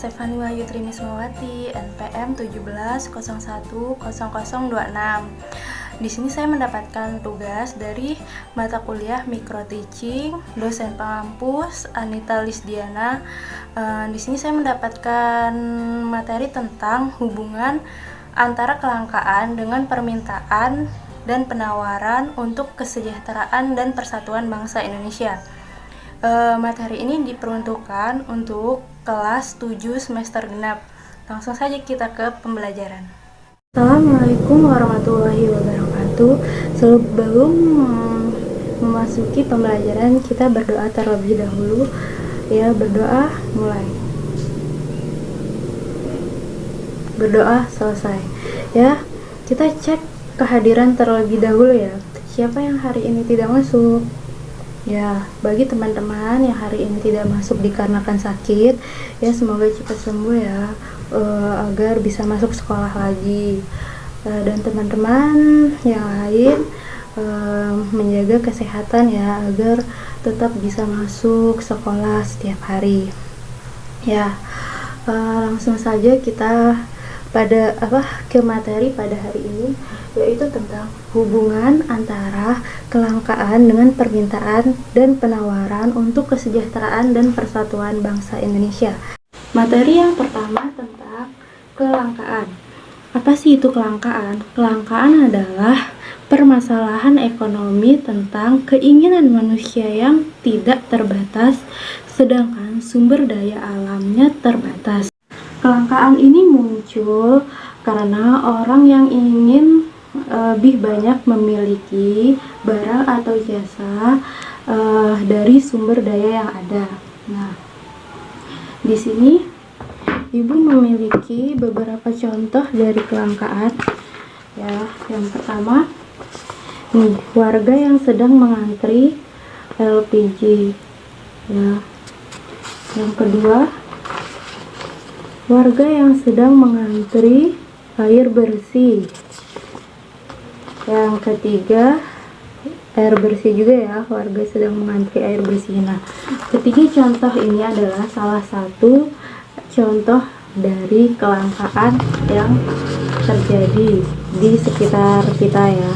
Stefani Wahyu Trimismawati, NPM 17010026. Di sini saya mendapatkan tugas dari mata kuliah Micro Teaching, dosen pengampus Anita Lisdiana. Di sini saya mendapatkan materi tentang hubungan antara kelangkaan dengan permintaan dan penawaran untuk kesejahteraan dan persatuan bangsa Indonesia. Materi ini diperuntukkan untuk kelas 7 semester genap. Langsung saja kita ke pembelajaran. Assalamualaikum warahmatullahi wabarakatuh. Sebelum memasuki pembelajaran, kita berdoa terlebih dahulu. Ya, berdoa mulai. Berdoa selesai. Ya, kita cek kehadiran terlebih dahulu ya. Siapa yang hari ini tidak masuk? Ya, bagi teman-teman yang hari ini tidak masuk dikarenakan sakit, ya semoga cepat sembuh ya, agar bisa masuk sekolah lagi. Dan teman-teman yang lain menjaga kesehatan ya, agar tetap bisa masuk sekolah setiap hari. Ya, langsung saja kita ke materi pada hari ini, yaitu tentang hubungan antara kelangkaan dengan permintaan dan penawaran untuk kesejahteraan dan persatuan bangsa Indonesia. Materi yang pertama tentang kelangkaan. Apa sih itu kelangkaan? Kelangkaan adalah permasalahan ekonomi tentang keinginan manusia yang tidak terbatas, sedangkan sumber daya alamnya terbatas. Kelangkaan ini muncul karena orang yang ingin lebih banyak memiliki barang atau jasa dari sumber daya yang ada. Nah, di sini Ibu memiliki beberapa contoh dari kelangkaan. Ya, yang pertama, nih, warga yang sedang mengantri LPG. Ya. Yang kedua, warga yang sedang mengantri air bersih. Yang ketiga, air bersih juga ya, warga sedang mengantri air bersih. Nah, ketiga contoh ini adalah salah satu contoh dari kelangkaan yang terjadi di sekitar kita ya.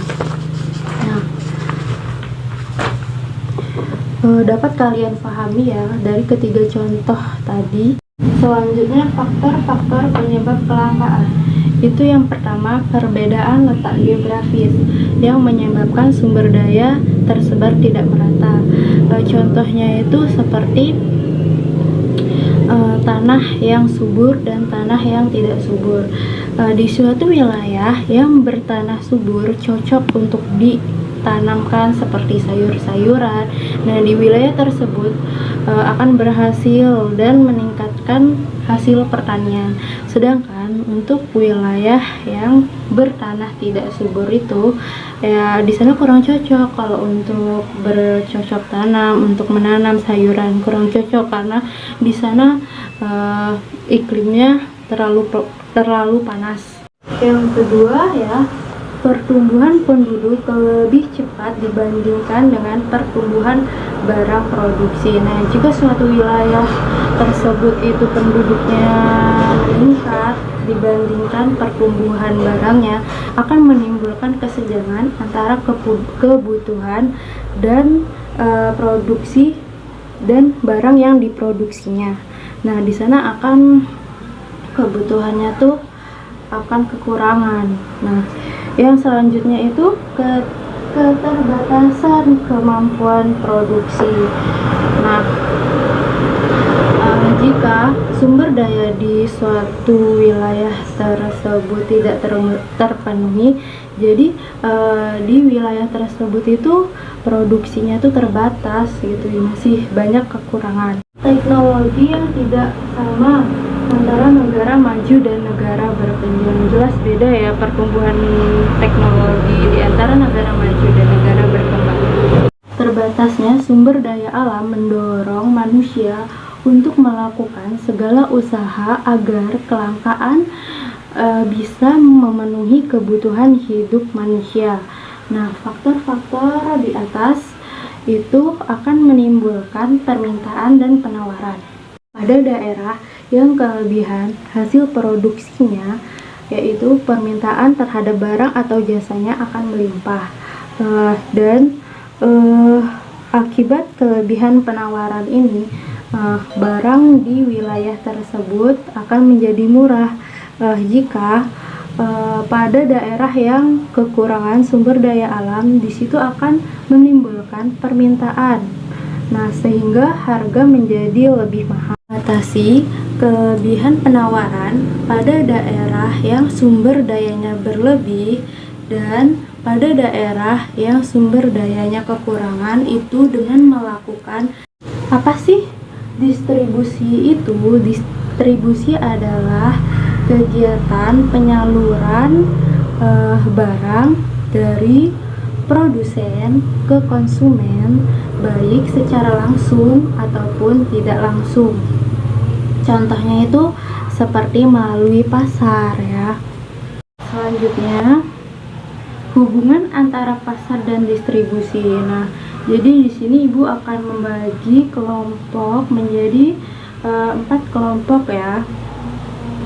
Nah, dapat kalian pahami ya dari ketiga contoh tadi. Selanjutnya, faktor-faktor penyebab kelangkaan. Itu yang pertama, perbedaan letak geografis yang menyebabkan sumber daya tersebar tidak merata. Contohnya itu seperti tanah yang subur dan tanah yang tidak subur. Di suatu wilayah yang bertanah subur cocok untuk ditanamkan seperti sayur-sayuran. Nah, di wilayah tersebut akan berhasil dan meningkatkan hasil pertanian. Sedangkan untuk wilayah yang bertanah tidak subur itu ya di sana kurang cocok. Kalau untuk bercocok tanam, untuk menanam sayuran kurang cocok karena di sana iklimnya terlalu panas. Yang kedua ya, pertumbuhan penduduk lebih cepat dibandingkan dengan pertumbuhan barang produksi. Nah, jika suatu wilayah tersebut itu penduduknya meningkat dibandingkan pertumbuhan barangnya, akan menimbulkan kesenjangan antara kebutuhan dan produksi dan barang yang diproduksinya. Nah, di sana akan kebutuhannya tuh akan kekurangan. Nah, yang selanjutnya itu keterbatasan kemampuan produksi. Nah, jika sumber daya di suatu wilayah tersebut tidak terpenuhi, jadi di wilayah tersebut itu produksinya itu terbatas gitu, masih banyak kekurangan. Teknologi yang tidak sama antara negara maju dan negara berkembang, jelas beda ya pertumbuhan teknologi di antara negara maju dan negara berkembang. Terbatasnya sumber daya alam mendorong manusia untuk melakukan segala usaha agar kelangkaan bisa memenuhi kebutuhan hidup manusia. Nah, faktor-faktor di atas itu akan menimbulkan permintaan dan penawaran. Pada daerah yang kelebihan hasil produksinya, yaitu permintaan terhadap barang atau jasanya akan melimpah. Dan akibat kelebihan penawaran ini, barang di wilayah tersebut akan menjadi murah jika pada daerah yang kekurangan sumber daya alam, di situ akan menimbulkan permintaan. Nah, sehingga harga menjadi lebih mahal. Atasi kelebihan penawaran pada daerah yang sumber dayanya berlebih dan pada daerah yang sumber dayanya kekurangan itu dengan melakukan apa sih distribusi itu? Distribusi adalah kegiatan penyaluran barang dari produsen ke konsumen, baik secara langsung ataupun tidak langsung. Contohnya itu seperti melalui pasar ya. Selanjutnya, hubungan antara pasar dan distribusi. Nah, jadi di sini Ibu akan membagi kelompok menjadi 4 kelompok ya,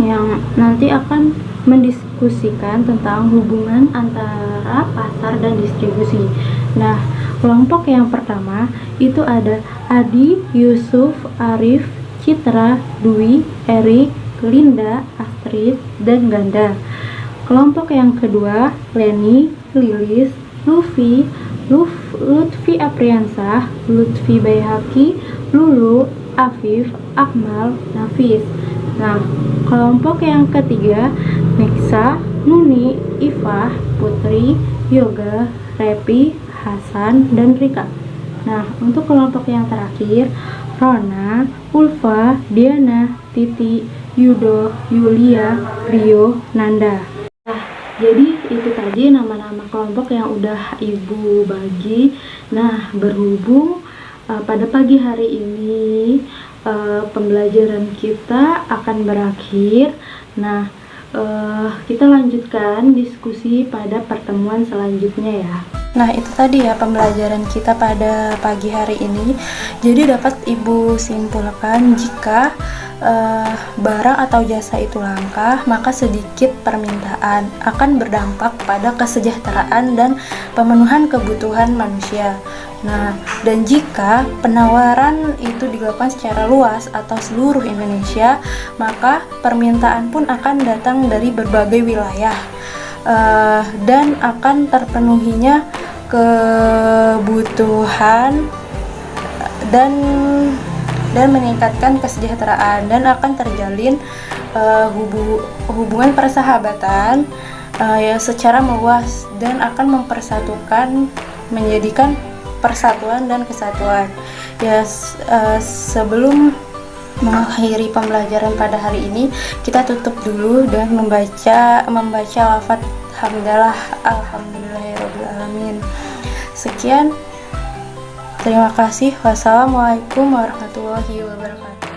yang nanti akan mendiskusikan tentang hubungan antara pasar dan distribusi. Nah, kelompok yang pertama itu ada Adi, Yusuf, Arif, Citra, Dwi, Erik, Linda, Astrid, dan Ganda. Kelompok yang kedua, Leni, Lilis, Lutfi Apriansah, Lutfi Bayhaki, Lulu, Afif, Akmal, Nafis. Nah, kelompok yang ketiga, Neksa, Nuni, Ifah, Putri, Yoga, Repi, Hasan, dan Rika. Nah, untuk kelompok yang terakhir, Rona, Ulfa, Diana, Titi, Yudo, Yulia, Rio, Nanda. Jadi itu tadi nama-nama kelompok yang udah Ibu bagi. Nah, berhubung pada pagi hari ini pembelajaran kita akan berakhir. Nah, kita lanjutkan diskusi pada pertemuan selanjutnya ya. Nah, itu tadi ya pembelajaran kita pada pagi hari ini. Jadi dapat Ibu simpulkan, jika barang atau jasa itu langka, maka sedikit permintaan akan berdampak pada kesejahteraan dan pemenuhan kebutuhan manusia. Nah, dan jika penawaran itu dilakukan secara luas atau seluruh Indonesia, maka permintaan pun akan datang dari berbagai wilayah, dan akan terpenuhinya kebutuhan dan meningkatkan kesejahteraan, dan akan terjalin hubungan persahabatan ya secara meluas, dan akan mempersatukan, menjadikan persatuan dan kesatuan. Ya, sebelum mengakhiri pembelajaran pada hari ini, kita tutup dulu dan membaca lafaz hamdalah alhamdulillahirabbil alamin. Sekian, terima kasih. Wassalamualaikum warahmatullahi wabarakatuh.